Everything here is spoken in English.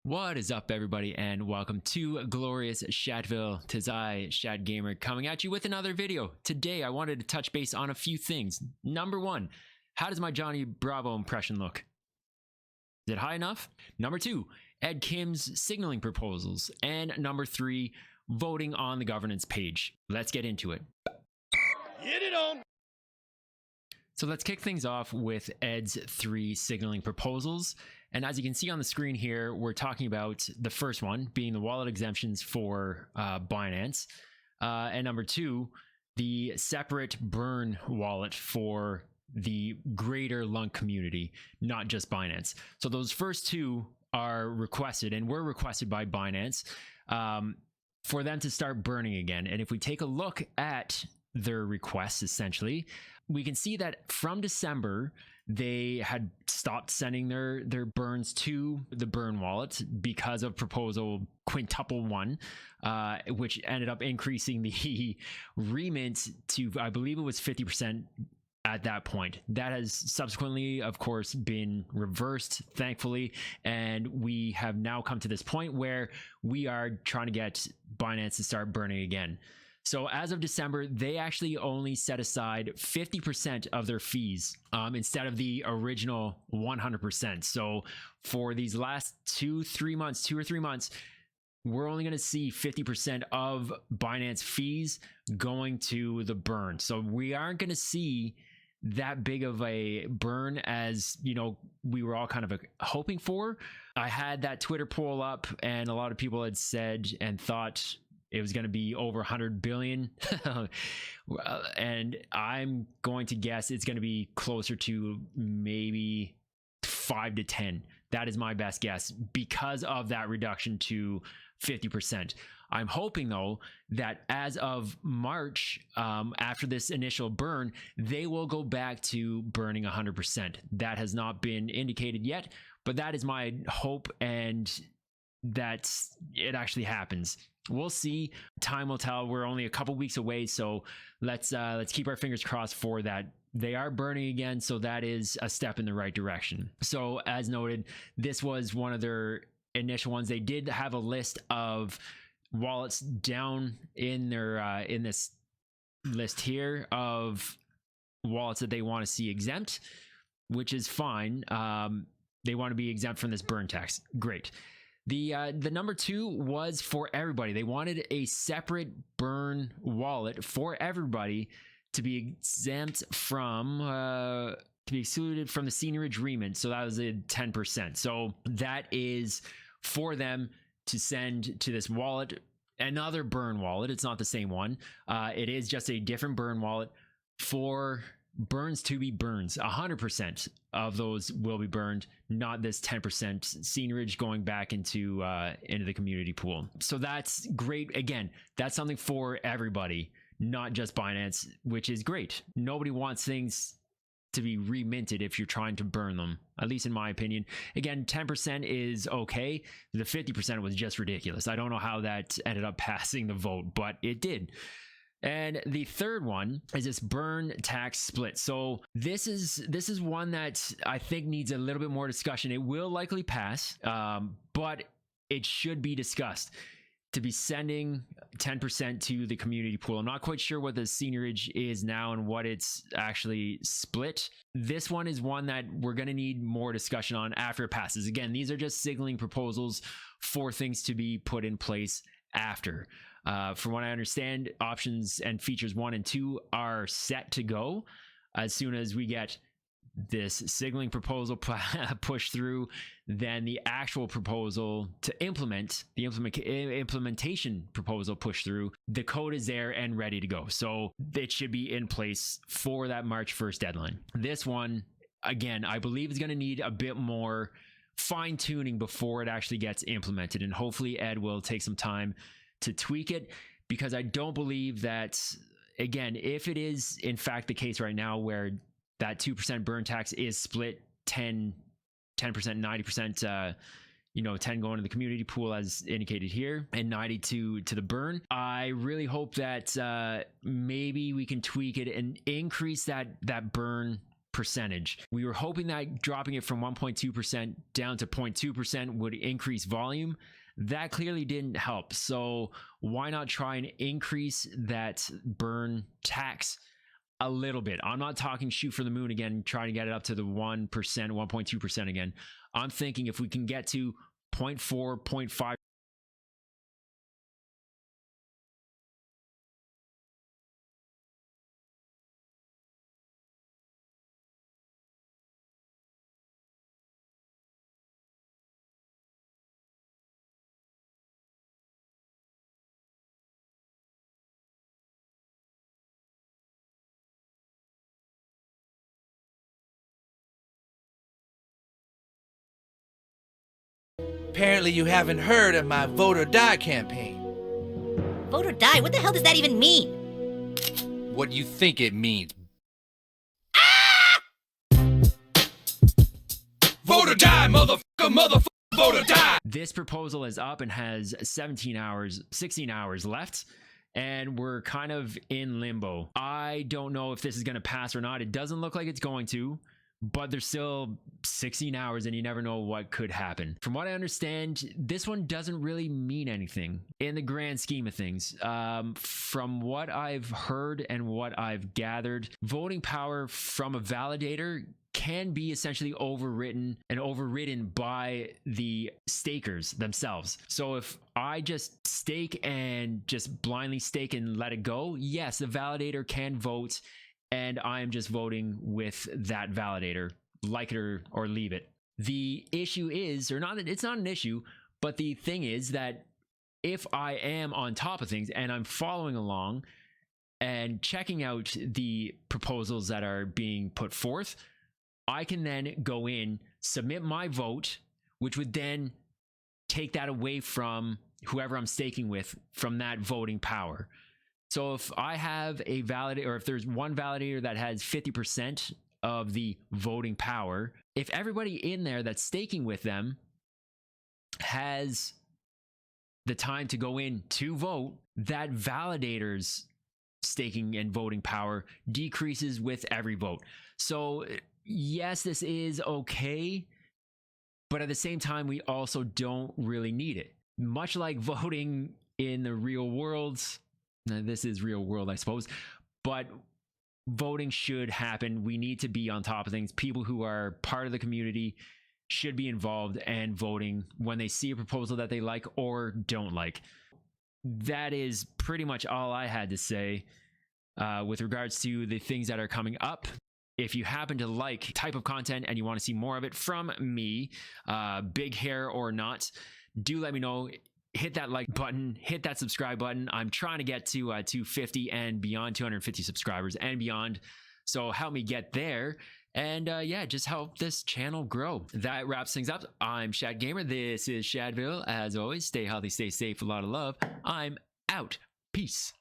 What is up, everybody, and welcome to glorious Shatville. 'Tis I, Shat Gamer, coming at you with another video. Today, I wanted to touch base on a few things. Number one, how does my Johnny Bravo impression look? Is it high enough? Number two, Ed Kim's signaling proposals. And number three, voting on the governance page. Let's get into it. Get it on! So let's kick things off with Ed's three signaling proposals. And as you can see on the screen here, we're talking about the first one being the wallet exemptions for Binance. And number two, the separate burn wallet for the greater lunc community, not just Binance. So those first two are requested and were requested by Binance for them to start burning again. And if we take a look at their requests, essentially, we can see that from December, they had stopped sending their burns to the burn wallet because of proposal quintuple one, which ended up increasing the remit to, I believe it was 50% at that point. That has subsequently, of course, been reversed, thankfully, and we have now come to this point where we are trying to get Binance to start burning again. So as of December, they actually only set aside 50% of their fees instead of the original 100%. So for these last 2 or 3 months, we're only going to see 50% of Binance fees going to the burn. So we aren't going to see that big of a burn as, you know, we were all kind of hoping for. I had that Twitter poll up and a lot of people had said and thought it was going to be over 100 billion. And I'm going to guess it's going to be closer to maybe 5 to 10. That is my best guess because of that reduction to 50%. I'm hoping, though, that as of March, after this initial burn, they will go back to burning 100%. That has not been indicated yet, but that is my hope, and that it actually happens. We'll see. Time will tell. We're only a couple weeks away, so let's keep our fingers crossed for that. They are burning again, so that is a step in the right direction. So as noted, this was one of their initial ones. They did have a list of wallets down in their in this list here of wallets that they want to see exempt, which is fine. They want to be exempt from this burn tax. Great. The number two was for everybody. They wanted a separate burn wallet for everybody to be exempt from to be excluded from the senior agreement. So that was a 10%. So that is for them to send to this wallet, another burn wallet. It's not the same one. It is just a different burn wallet for burns to be burns. 100% of those will be burned, not this 10% seniorage going back into the community pool. So that's great. Again, that's something for everybody, not just Binance, which is great. Nobody wants things to be reminted if you're trying to burn them, at least in my opinion. Again, 10% is okay. The 50% was just ridiculous. I don't know how that ended up passing the vote, but it did. And the third one is this burn tax split. So this is one that I think needs a little bit more discussion. It will likely pass, but it should be discussed to be sending 10% to the community pool. I'm not quite sure what the seniorage is now and what it's actually split. This one is one that we're going to need more discussion on after it passes. Again, these are just signaling proposals for things to be put in place after. From what I understand, options and features 1 and 2 are set to go as soon as we get this signaling proposal pushed through. Then the actual proposal to implement the implementation proposal pushed through. The code is there and ready to go, so it should be in place for that March 1st deadline. This one, again, I believe is going to need a bit more fine tuning before it actually gets implemented, and hopefully Ed will take some time to tweak it, because I don't believe that, again, if it is in fact the case right now where that 2% burn tax is split 10%, 90%, 10 going to the community pool as indicated here and 90 to the burn. I really hope that maybe we can tweak it and increase that burn percentage. We were hoping that dropping it from 1.2% down to 0.2% would increase volume. That clearly didn't help. So why not try and increase that burn tax a little bit? I'm not talking shoot for the moon again, trying to get it up to the 1%, 1.2% again. I'm thinking if we can get to 0.4, 0.5. Apparently you haven't heard of my Vote or Die campaign. Vote or die? What the hell does that even mean? What do you think it means? Vote or die, motherfucker, vote or die! This proposal is up and has 16 hours left, and we're kind of in limbo. I don't know if this is going to pass or not. It doesn't look like it's going to, but there's still 16 hours and you never know what could happen. From what I understand, this one doesn't really mean anything in the grand scheme of things. From what I've heard and what I've gathered, voting power from a validator can be essentially overridden by the stakers themselves. So if I just stake and just blindly stake and let it go, yes, the validator can vote, and I am just voting with that validator, like it or leave it. The issue is, or not, it's not an issue, but the thing is that if I am on top of things and I'm following along and checking out the proposals that are being put forth, I can then go in, submit my vote, which would then take that away from whoever I'm staking with from that voting power. So if I have a validator, or if there's one validator that has 50% of the voting power, if everybody in there that's staking with them has the time to go in to vote, that validator's staking and voting power decreases with every vote. So yes, this is okay, but at the same time, we also don't really need it. Much like voting in the real world, now, this is real world, I suppose, but voting should happen. We need to be on top of things. People who are part of the community should be involved and voting when they see a proposal that they like or don't like. That is pretty much all I had to say with regards to the things that are coming up. If you happen to like type of content and you want to see more of it from me, big hair or not, do let me know. Hit that like button, hit that subscribe button. I'm trying to get to 250 and beyond, 250 subscribers and beyond. So help me get there. And yeah, just help this channel grow. That wraps things up. I'm Shad Gamer. This is Shadville. As always, stay healthy, stay safe, a lot of love. I'm out. Peace.